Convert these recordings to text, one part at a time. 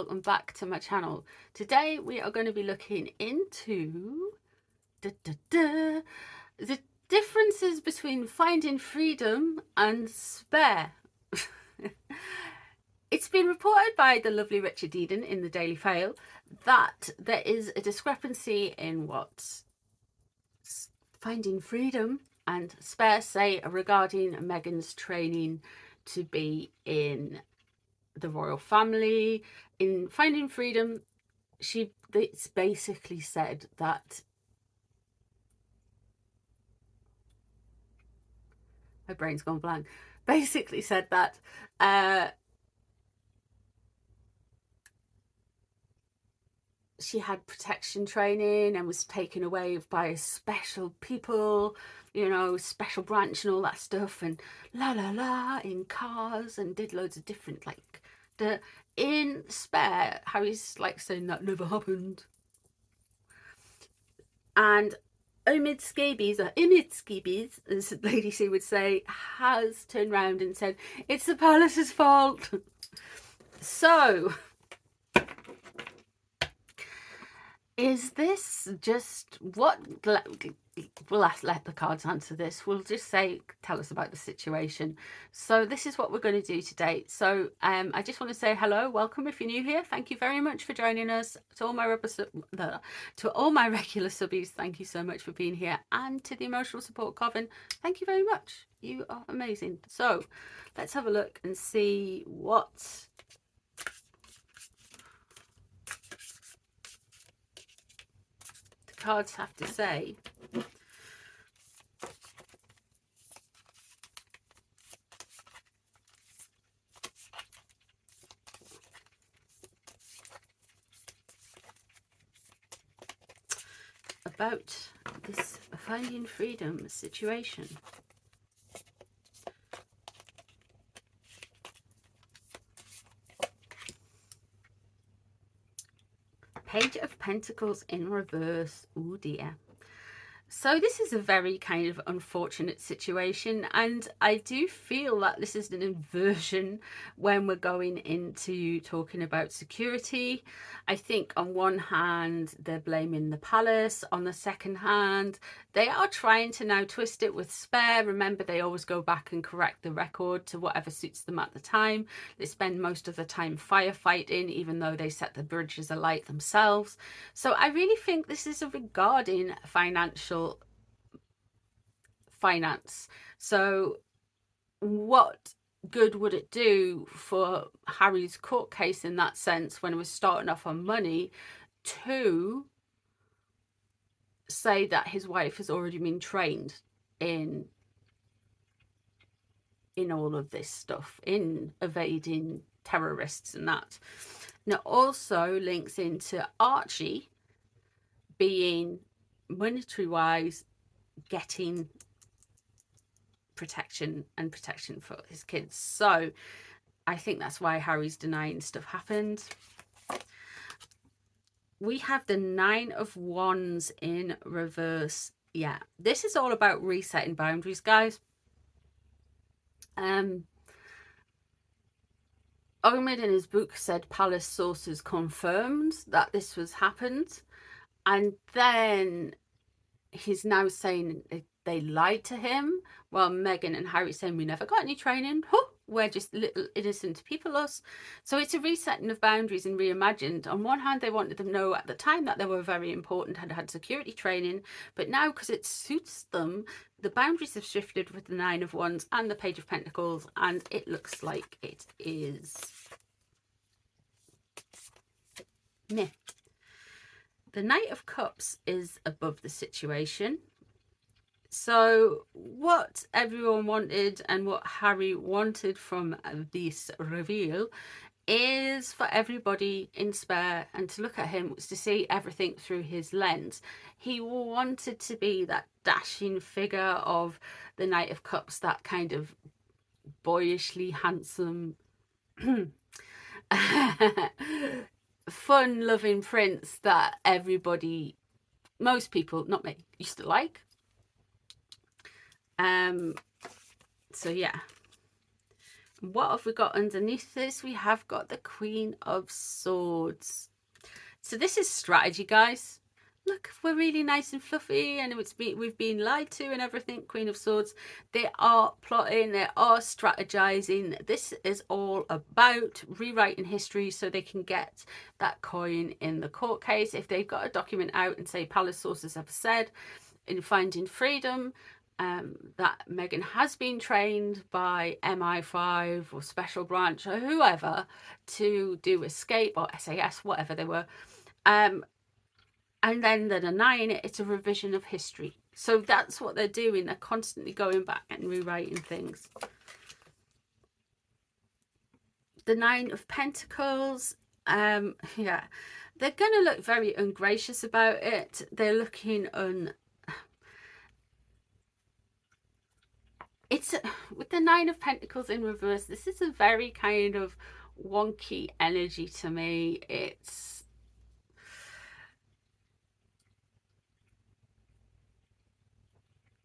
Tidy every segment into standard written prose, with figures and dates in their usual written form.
welcome back to my channel. Today we are going to be looking into the differences between finding freedom and spare. It's been reported by the lovely Richard Eden in the Daily Fail that there is a discrepancy in what finding freedom and spare say regarding Meghan's training to be in the royal family. In Finding Freedom, it's basically said that my brain's gone blank. Basically said that she had protection training and was taken away by special people, you know, special branch and all that stuff, and in cars, and did loads of different, like, in Spare, Harry's like saying that never happened. And Omid Scabies, as Lady C would say, has turned round and said it's the palace's fault. So is this just what? We'll let the cards answer this. We'll just say, tell us about the situation. So this is what we're going to do today. So I just want to say hello, welcome if you're new here. Thank you very much for joining us. To all my regular subbies, thank you so much for being here. And to the emotional support coven, thank you very much. You are amazing. So let's have a look and see what the cards have to say. About this Finding Freedom situation. Page of Pentacles in reverse. Oh dear. So this is a very kind of unfortunate situation, and I do feel that this is an inversion when we're going into talking about security. I think on one hand they're blaming the palace, on the second hand they are trying to now twist it with Spare. Remember, they always go back and correct the record to whatever suits them at the time. They spend most of the time firefighting, even though they set the bridges alight themselves. So I really think this is regarding finance. So what good would it do for Harry's court case in that sense, when it was starting off on money, to say that his wife has already been trained in all of this stuff, in evading terrorists and that. Now also links into Archie being monetary wise getting protection for his kids. So I think that's why Harry's denying stuff happened. We have the Nine of Wands in reverse. Yeah, this is all about resetting boundaries, guys. Omid in his book said palace sources confirmed that this was happened, and then he's now saying they lied to him, while Meghan and Harry saying we never got any training. We're just little innocent people, us. So it's a resetting of boundaries and reimagined. On one hand, they wanted them to know at the time that they were very important and had security training, but now because it suits them, the boundaries have shifted with the Nine of Wands and the Page of Pentacles, and it looks like it is meh. The Knight of Cups is above the situation. So what everyone wanted and what Harry wanted from this reveal is for everybody in Spare and to look at him was to see everything through his lens. He wanted to be that dashing figure of the Knight of Cups, that kind of boyishly handsome fun-loving prince that everybody, most people, not me, used to like. So yeah, What have we got underneath this? We have got the Queen of Swords. So this is strategy, guys. Look, we're really nice and fluffy, and we've been lied to and everything. Queen of Swords. They are plotting, they are strategizing. This is all about rewriting history so they can get that coin in the court case. If they've got a document out and say palace sources have said in Finding Freedom that Meghan has been trained by MI5 or Special Branch or whoever to do escape, or SAS, whatever they were, and then they're denying it, it's a revision of history. So that's what they're doing. They're constantly going back and rewriting things. The Nine of Pentacles, yeah, they're going to look very ungracious about it. They're looking with the Nine of Pentacles in reverse, this is a very kind of wonky energy to me.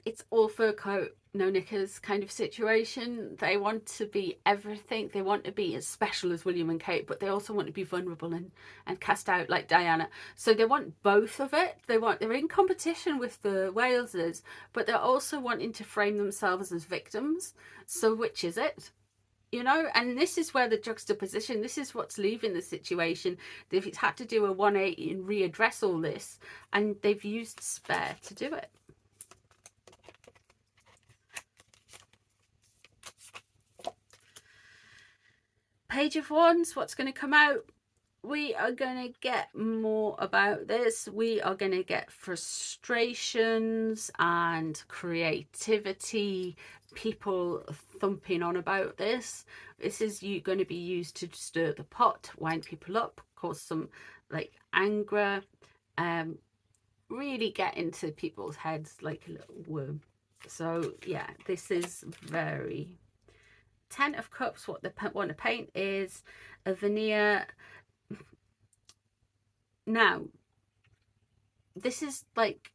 It's all fur coat, no knickers kind of situation. They want to be everything. They want to be as special as William and Kate, but they also want to be vulnerable and cast out like Diana. So they want both of it. They're in competition with the Walesers, but they're also wanting to frame themselves as victims. So which is it? You know, and this is where the juxtaposition, this is what's leaving the situation. They've had to do a 180 and readdress all this, and they've used Spare to do it. Page of Wands, what's going to come out? We are going to get more about this. We are going to get frustrations and creativity, people thumping on about this. This is going to be used to stir the pot, wind people up, cause some like anger, really get into people's heads like a little worm. So yeah, this is very... Ten of Cups, what they want to paint is a veneer. Now, this is like...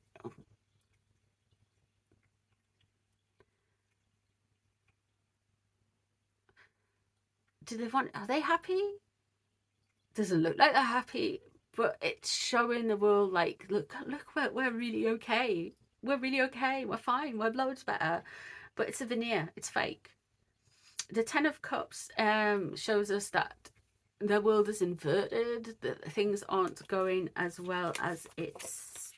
Are they happy? Doesn't look like they're happy, but it's showing the world like, look, we're really okay. We're really okay. We're fine. We're loads better. But it's a veneer. It's fake. The Ten of Cups shows us that the world is inverted, that things aren't going as well as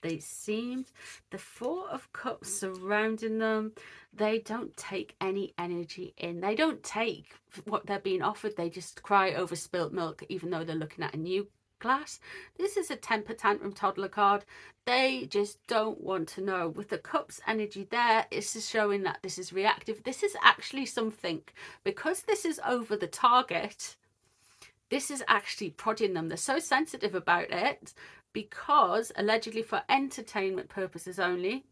they seemed. The Four of Cups surrounding them, they don't take any energy in. They don't take what they're being offered. They just cry over spilt milk, even though they're looking at a new glass. This is a temper tantrum toddler card. They just don't want to know. With the Cups energy there, this is showing that this is reactive. This is actually something, because this is over the target, this is actually prodding them. They're so sensitive about it because allegedly for entertainment purposes only,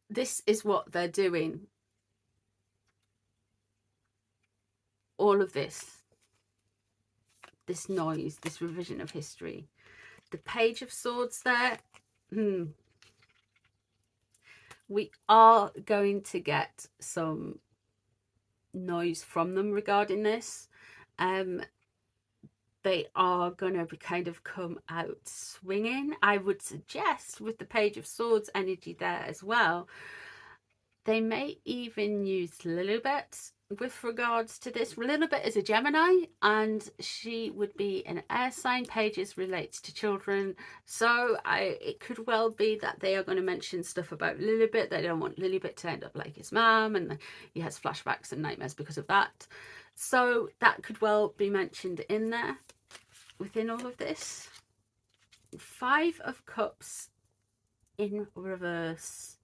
this is what they're doing. All of this noise, this revision of history. The Page of Swords there. We are going to get some noise from them regarding this. They are going to kind of come out swinging. I would suggest with the Page of Swords energy there as well, they may even use Lilibet with regards to this. Lilibet is a Gemini and she would be an air sign. Pages relates to children, so it could well be that they are going to mention stuff about Lilibet. They don't want Lilibet to end up like his mum, and he has flashbacks and nightmares because of that. So that could well be mentioned in there within all of this. Five of Cups in reverse.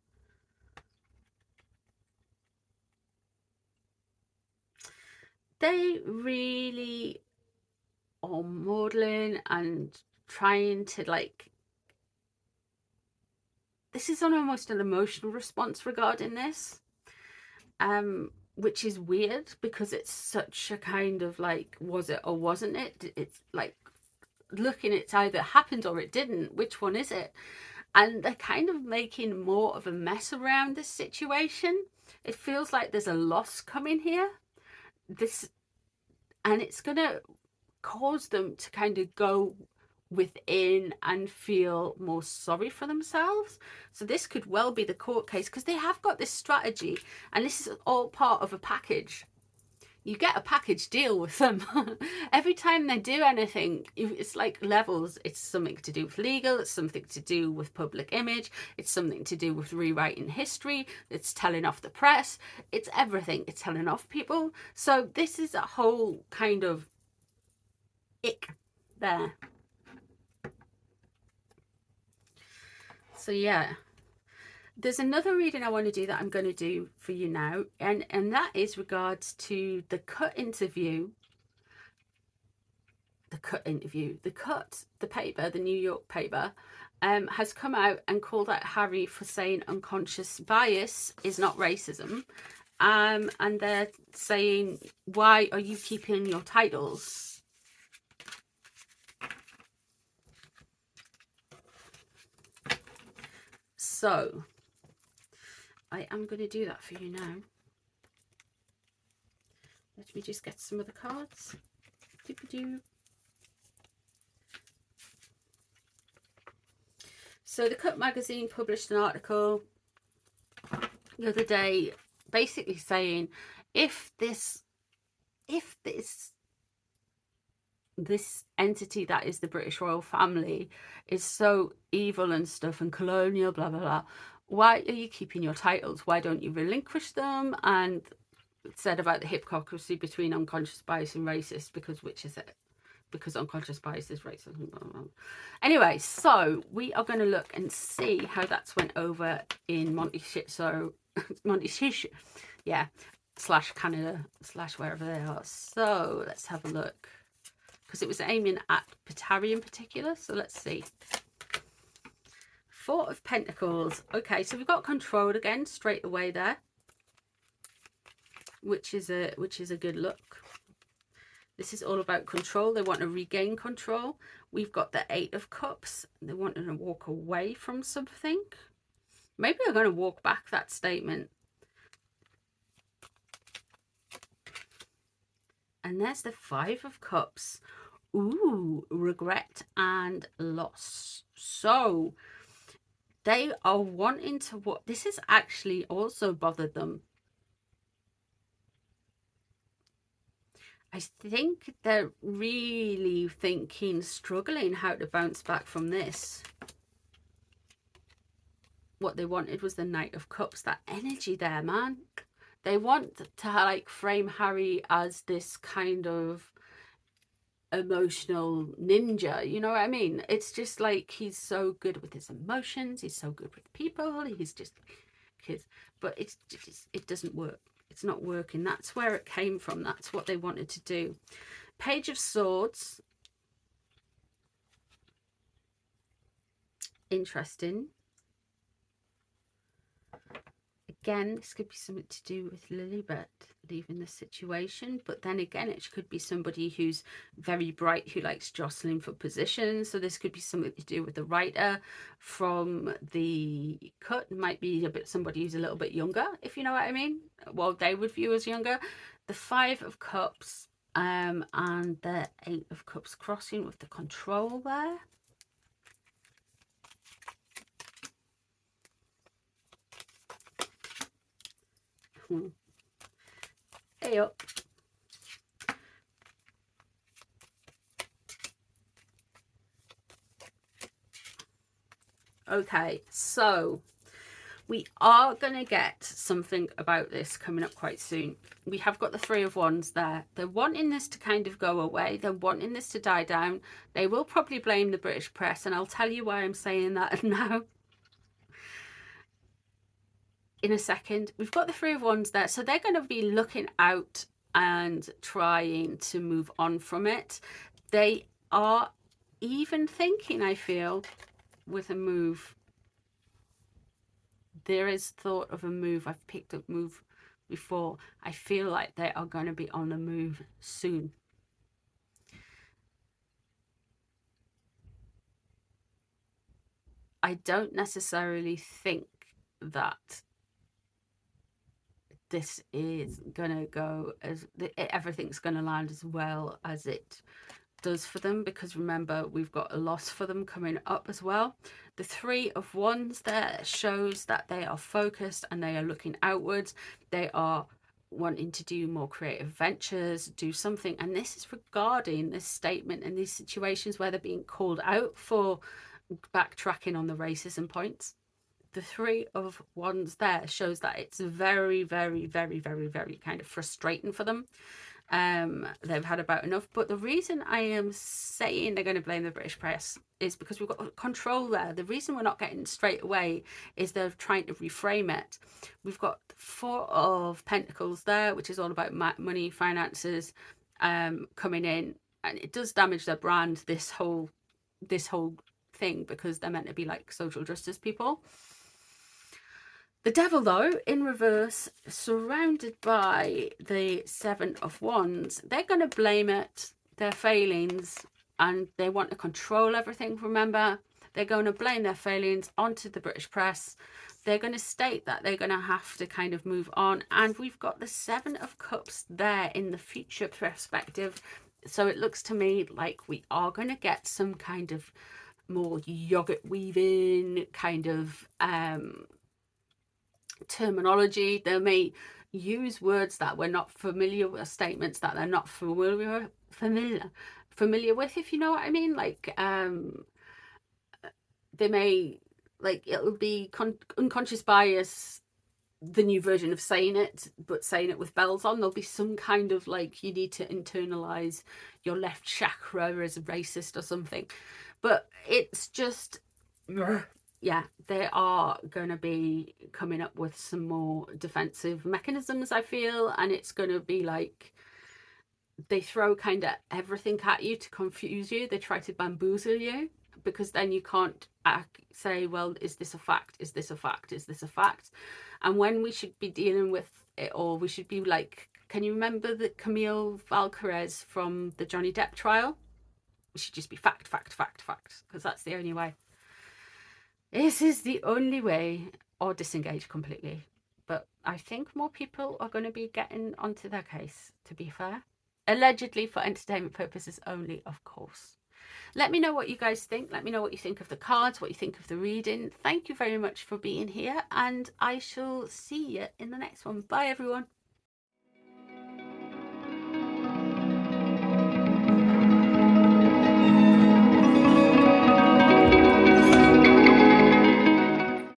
They really are modeling and trying to like... This is almost an emotional response regarding this, which is weird because it's such a kind of like, was it or wasn't it? It's like looking, it's either happened or it didn't. Which one is it? and they're kind of making more of a mess around this situation. It feels like there's a loss coming here. And it's going to cause them to kind of go within and feel more sorry for themselves. So this could well be the court case, because they have got this strategy, and this is all part of a package. You get a package deal with them. Every time they do anything, it's like levels. It's something to do with legal, it's something to do with public image, it's something to do with rewriting history, it's telling off the press, it's everything. It's telling off people. So this is a whole kind of ick there. So yeah, there's another reading I want to do that I'm going to do for you now, and that is regards to the interview. The paper, the New York paper, has come out and called out Harry for saying unconscious bias is not racism, and they're saying, why are you keeping your titles? So I am going to do that for you now. Let me just get some of the cards. So the Cut magazine published an article the other day basically saying, if this entity that is the British royal family is so evil and stuff and colonial, blah blah blah, why are you keeping your titles? Why don't you relinquish them? And it said about the hypocrisy between unconscious bias and racist, because which is it? Because unconscious bias is racism. Anyway, so we are going to look and see how that's went over in Monty Shish, yeah, / Canada / wherever they are. So let's have a look, because it was aiming at Patari in particular. So let's see. Four of Pentacles. Okay, so we've got control again straight away there, which is a good look. This is all about control. They want to regain control. We've got the Eight of Cups. They want to walk away from something. Maybe they're going to walk back that statement. And there's the Five of Cups. Ooh, regret and loss. So they are wanting to what this has actually also bothered them. I think they're really struggling how to bounce back from this. What they wanted was the Knight of Cups, that energy there, man. They want to like frame Harry as this kind of emotional ninja, you know what I mean? It's just like he's so good with his emotions, he's so good with people, he's just kids, but it doesn't work. It's not working. That's where it came from. That's what they wanted to do. Page of Swords. Interesting. Again, this could be something to do with Lilibet leaving the situation, but then again, it could be somebody who's very bright, who likes jostling for positions. So this could be something to do with the writer from the Cut. It might be somebody who's a little bit younger, if you know what I mean. Well, they would view as younger. The Five of Cups and the Eight of Cups crossing with the control there. Hey up. Okay, so we are going to get something about this coming up quite soon. We have got the Three of Wands there. They're wanting this to kind of go away. They're wanting this to die down. They will probably blame the British press, and I'll tell you why I'm saying that now in a second. We've got the Three of Wands there, so they're going to be looking out and trying to move on from it. They are even thinking, I feel, with a move. There is thought of a move. I've picked up move before. I feel like they are going to be on the move soon. I don't necessarily think that this is gonna go as everything's gonna land as well as it does for them, because remember, we've got a loss for them coming up as well. The Three of Wands there shows that they are focused and they are looking outwards. They are wanting to do more creative ventures, do something, and this is regarding this statement and these situations where they're being called out for backtracking on the racism points. The Three of Wands there shows that it's very, very, very, very, very kind of frustrating for them. They've had about enough. But the reason I am saying they're going to blame the British press is because we've got control there. The reason we're not getting straight away is they're trying to reframe it. We've got Four of Pentacles there, which is all about money, finances, coming in, and it does damage their brand, this whole thing, because they're meant to be like social justice people. The Devil, though, in reverse, surrounded by the Seven of Wands, they're going to blame it, their failings, and they want to control everything. Remember, they're going to blame their failings onto the British press. They're going to state that they're going to have to kind of move on. And we've got the Seven of Cups there in the future perspective. So it looks to me like we are going to get some kind of more yogurt weaving kind of terminology. They may use words that we're not familiar with, statements that they're not familiar with, if you know what I mean. Like they may, like, it'll be unconscious bias, the new version of saying it, but saying it with bells on. There'll be some kind of like, you need to internalize your left chakra as a racist or something. But it's just, yeah, they are going to be coming up with some more defensive mechanisms, I feel. And it's going to be like, they throw kind of everything at you to confuse you. They try to bamboozle you, because then you can't say, well, is this a fact? Is this a fact? Is this a fact? And when we should be dealing with it, or we should be like, can you remember the Camille Valcarez from the Johnny Depp trial? We should just be fact, fact, fact, fact, because that's the only way. This is the only way, or disengage completely. But I think more people are going to be getting onto their case, to be fair. Allegedly for entertainment purposes only, of course. Let me know what you guys think. Let me know what you think of the cards, what you think of the reading. Thank you very much for being here, and I shall see you in the next one. Bye, everyone.